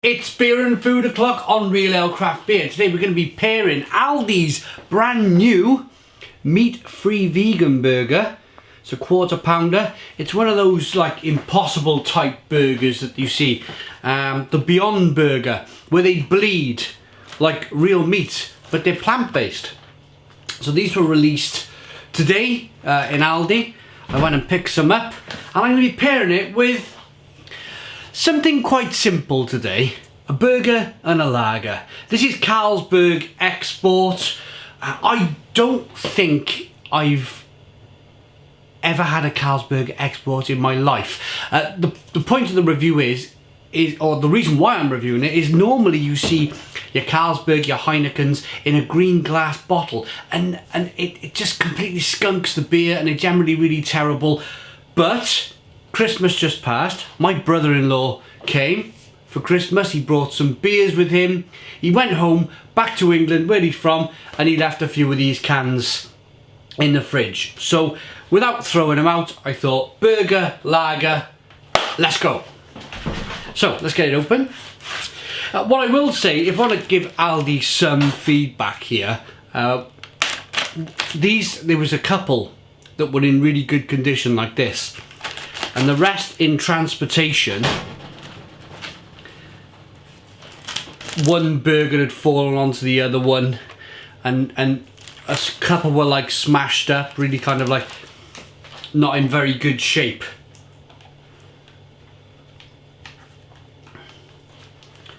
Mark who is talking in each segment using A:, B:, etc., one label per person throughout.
A: It's Beer and Food O'Clock on Real Ale Craft Beer. Today we're going to be pairing Aldi's brand new meat-free vegan burger. It's a quarter pounder. It's one of those like impossible type burgers that you see. The Beyond Burger, where they bleed like real meat, but they're plant-based. So these were released today in Aldi. I went and picked some up, and I'm going to be pairing it with something quite simple today, a burger and a lager. This is Carlsberg Export. I don't think I've ever had a Carlsberg Export in my life. The point of the review is, or the reason why I'm reviewing it, is normally you see your Carlsberg, your Heinekens in a green glass bottle, and it just completely skunks the beer, and it's generally really terrible. But Christmas just passed. My brother-in-law came for Christmas. He brought some beers with him. He went home, back to England, where he's from, and he left a few of these cans in the fridge. So without throwing them out, I thought, burger, lager, let's go. So let's get it open. What I will say, if I want to give Aldi some feedback here, there was a couple that were in really good condition like this, and the rest in transportation. One burger had fallen onto the other one, and a couple were like smashed up, really kind of like not in very good shape.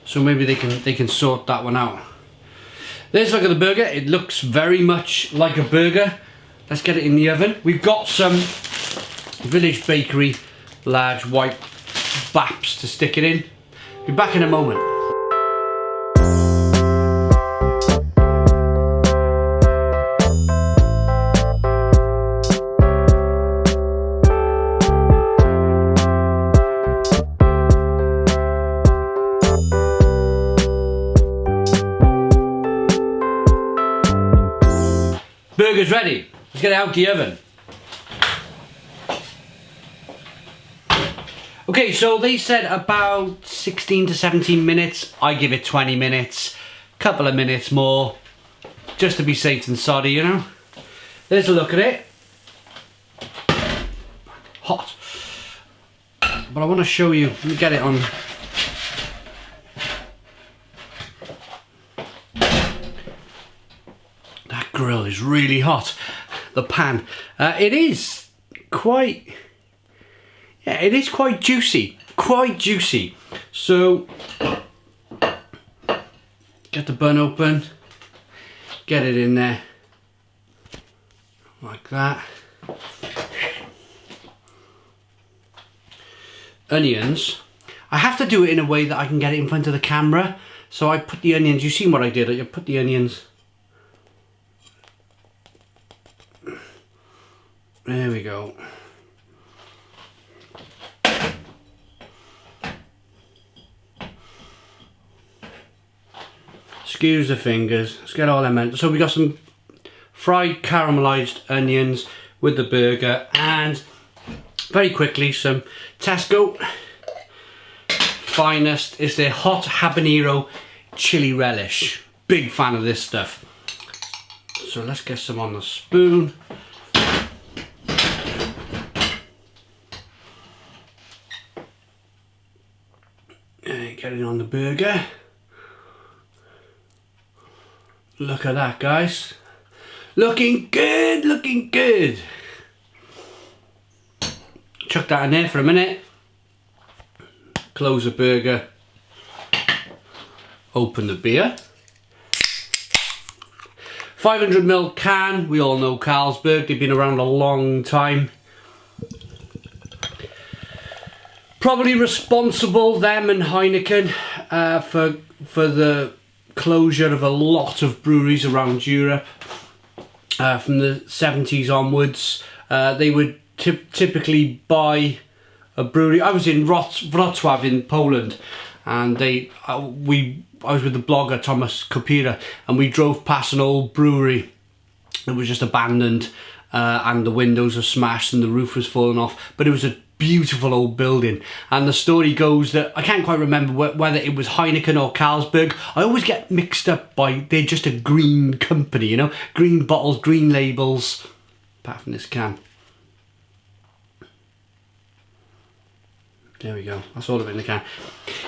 A: So maybe they can sort that one out. There's a look at the burger. It looks very much like a burger. Let's get it in the oven. We've got some Village Bakery large white Baps to stick it in. Be back in a moment. Burger's ready. Let's get it out the oven. Okay, so they said about 16 to 17 minutes. I give it 20 minutes. Couple of minutes more, just to be safe and sorry, you know. There's a look at it. Hot. But I want to show you. Let me get it on. That grill is really hot. The pan. It is quite. Yeah, it is quite juicy. Quite juicy. So, get the bun open. Get it in there. Like that. Onions. I have to do it in a way that I can get it in front of the camera. So I put the onions. You've seen what I did. I put the onions. There we go. Excuse the fingers. Let's get all them in. So we got some fried caramelized onions with the burger, and very quickly some Tesco finest is their hot habanero chili relish. Big fan of this stuff. So let's get some on the spoon. Get it on the burger. Look at that, guys. Looking good, looking good. Chuck that in there for a minute. Close the burger. Open the beer. 500ml can. We all know Carlsberg. They've been around a long time. Probably responsible, them and Heineken, for the closure of a lot of breweries around Europe from the 70s onwards. They would typically buy a brewery. I was in Wrocław in Poland, and I was with the blogger Thomas Kopira, and we drove past an old brewery that was just abandoned, and the windows were smashed and the roof was falling off. But it was a beautiful old building. And the story goes that, I can't quite remember whether it was Heineken or Carlsberg. I always get mixed up by, they're just a green company, you know, green bottles, green labels, apart from this can. There we go, that's all of it in the can.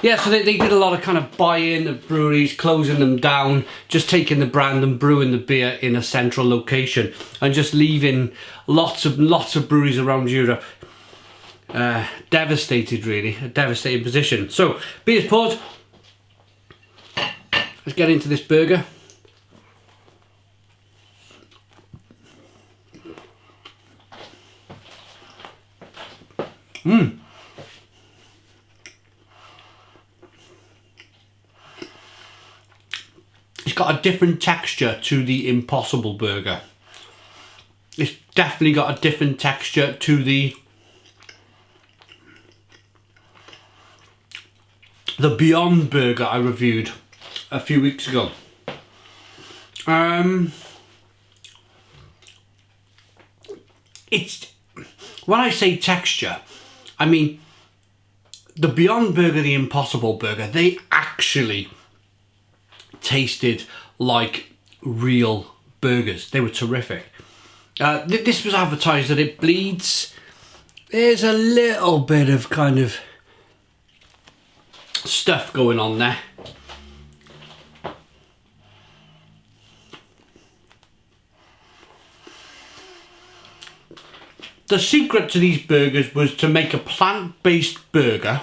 A: Yeah, so they did a lot of kind of buy-in of breweries, closing them down, just taking the brand and brewing the beer in a central location, and just leaving lots of breweries around Europe devastated, really, a devastating position. So, beer's poured. Let's get into this burger. It's got a different texture to the Impossible Burger. It's definitely got a different texture to the Beyond Burger I reviewed a few weeks ago. It's, when I say texture, I mean the Beyond Burger, the Impossible Burger, they actually tasted like real burgers. They were terrific. This was advertised that it bleeds. There's a little bit of kind of stuff going on there. The secret to these burgers was to make a plant-based burger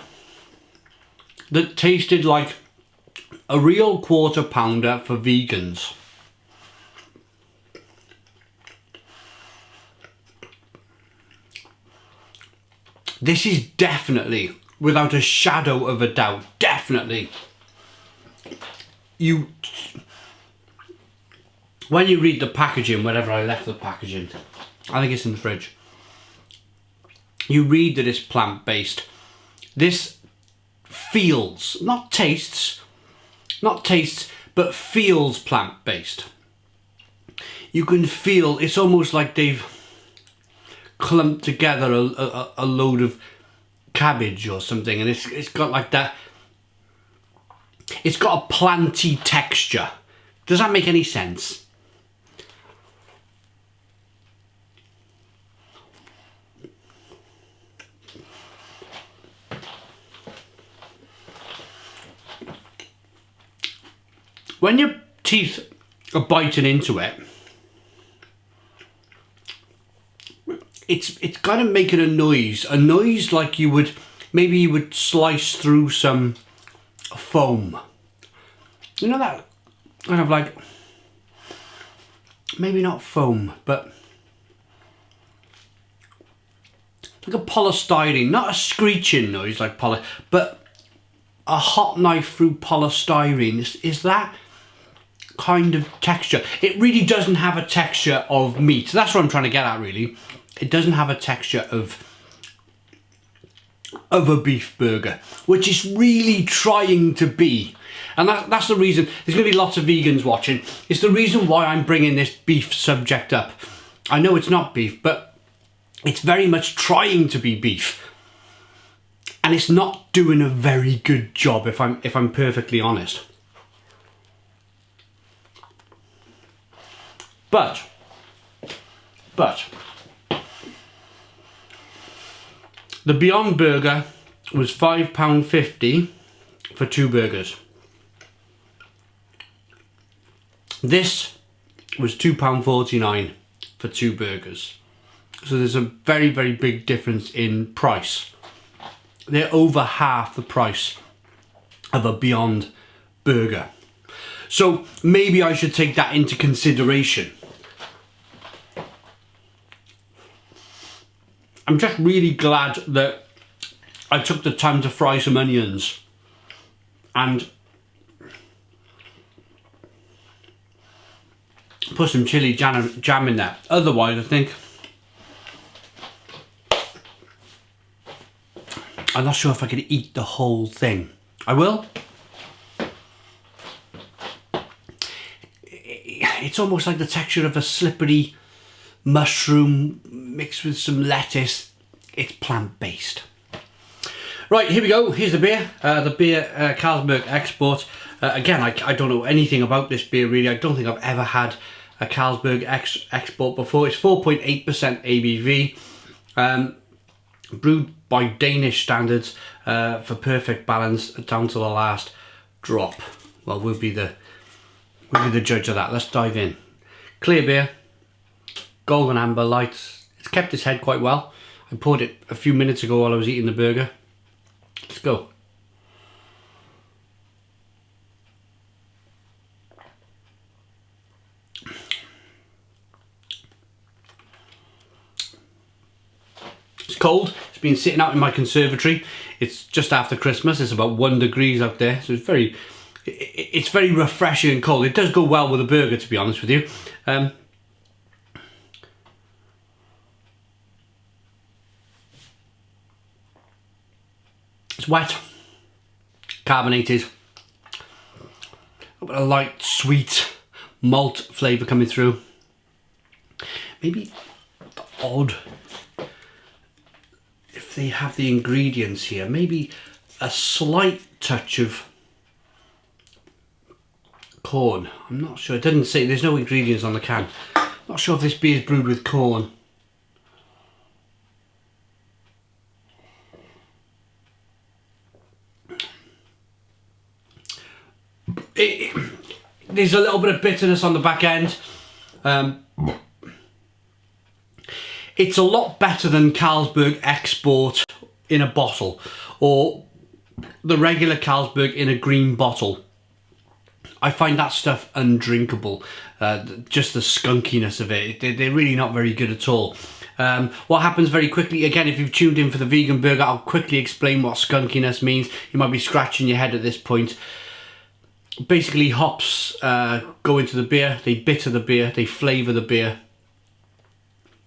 A: that tasted like a real quarter pounder for vegans. This is definitely, without a shadow of a doubt, definitely, when you read the packaging, wherever I left the packaging, I think it's in the fridge, you read that it's plant-based. This feels, not tastes, but feels plant-based. You can feel, it's almost like they've clumped together a load of cabbage or something, and it's got like that, it's got a planty texture. Does that make any sense? When your teeth are biting into it, it's kind of making a noise like maybe you would slice through some foam. You know, that kind of like, maybe not foam, but like a polystyrene, not a screeching noise like but a hot knife through polystyrene. Is that kind of texture? It really doesn't have a texture of meat. That's what I'm trying to get at, really. It doesn't have a texture of a beef burger, which is really trying to be. And that's the reason, there's going to be lots of vegans watching. It's the reason why I'm bringing this beef subject up. I know it's not beef, but it's very much trying to be beef. And it's not doing a very good job, if I'm perfectly honest. But the Beyond Burger was £5.50 for 2 burgers. This was £2.49 for 2 burgers. So there's a very, very big difference in price. They're over half the price of a Beyond Burger. So maybe I should take that into consideration. I'm just really glad that I took the time to fry some onions and put some chili jam in there. Otherwise, I think I'm not sure if I could eat the whole thing. I will. It's almost like the texture of a slippery mushroom mixed with some lettuce. it's plant-based. Right, here we go. Here's the beer. The beer Carlsberg Export. Again, I don't know anything about this beer really. I don't think I've ever had a Carlsberg Export before. It's 4.8% ABV. Brewed by Danish standards for perfect balance down to the last drop. Well, we'll be the judge of that. Let's dive in. Clear beer, golden amber lights. It's kept its head quite well. I poured it a few minutes ago while I was eating the burger. Let's go. It's cold. It's been sitting out in my conservatory. It's just after Christmas. It's about 1 degree out there, so it's very refreshing and cold. It does go well with a burger, to be honest with you. It's wet, carbonated, a light, sweet malt flavour coming through. Maybe odd if they have the ingredients here. Maybe a slight touch of corn. I'm not sure. It didn't say. There's no ingredients on the can. Not sure if this beer is brewed with corn. There's a little bit of bitterness on the back end. It's a lot better than Carlsberg Export in a bottle, or the regular Carlsberg in a green bottle. I find that stuff undrinkable. Just the skunkiness of it. They're really not very good at all. What happens very quickly, again, if you've tuned in for the vegan burger, I'll quickly explain what skunkiness means. You might be scratching your head at this point. Basically, hops go into the beer, they bitter the beer, they flavour the beer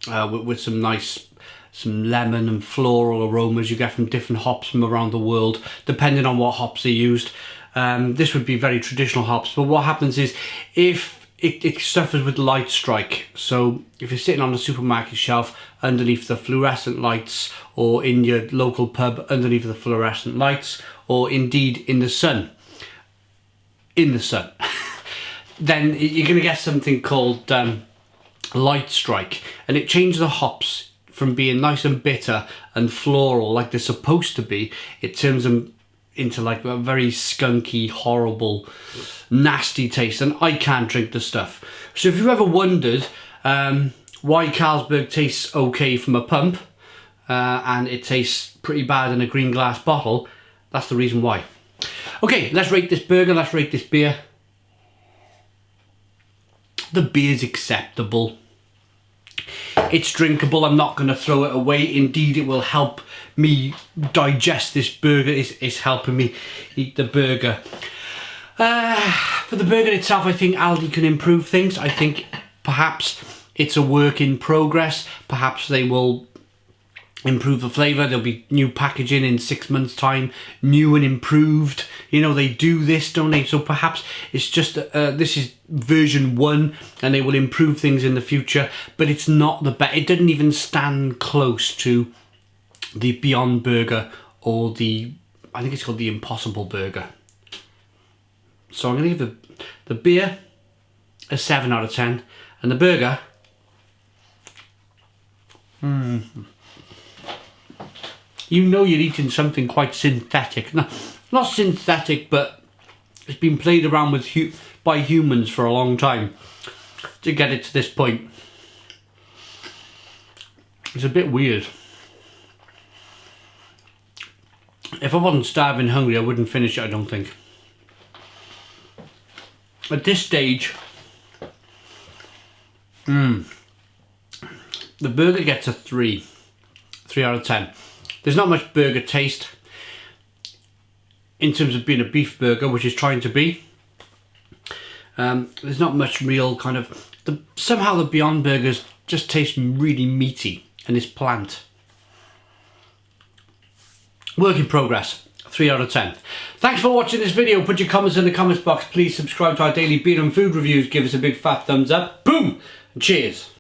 A: with some lemon and floral aromas you get from different hops from around the world, depending on what hops are used. This would be very traditional hops, but what happens is if it suffers with light strike. So if you're sitting on a supermarket shelf underneath the fluorescent lights, or in your local pub underneath the fluorescent lights, or indeed in the sun, then you're going to get something called light strike, and it changes the hops from being nice and bitter and floral like they're supposed to be. It turns them into like a very skunky, horrible, nasty taste, and I can't drink the stuff. So if you ever wondered why Carlsberg tastes okay from a pump and it tastes pretty bad in a green glass bottle, that's the reason why. Okay, let's rate this burger, let's rate this beer. The beer's acceptable. It's drinkable. I'm not going to throw it away. Indeed, it will help me digest this burger. It's helping me eat the burger. For the burger itself, I think Aldi can improve things. I think perhaps it's a work in progress. Perhaps they will improve the flavour. There'll be new packaging in 6 months' time, new and improved. You know, they do this, don't they? So perhaps it's just this is version 1, and they will improve things in the future. But it's not the best. It didn't even stand close to the Beyond Burger or the, I think it's called the Impossible Burger. So I'm going to give the beer a 7 out of 10, and the burger. You know you're eating something quite synthetic. No, not synthetic, but it's been played around with by humans for a long time to get it to this point. It's a bit weird. If I wasn't starving hungry, I wouldn't finish it, I don't think. At this stage, the burger gets a 3 out of 10. There's not much burger taste in terms of being a beef burger, which is trying to be. There's not much real kind of... somehow the Beyond Burgers just taste really meaty, and it's plant. Work in progress. 3 out of 10. Thanks for watching this video. Put your comments in the comments box. Please subscribe to our daily beer and food reviews. Give us a big fat thumbs up. Boom! And cheers.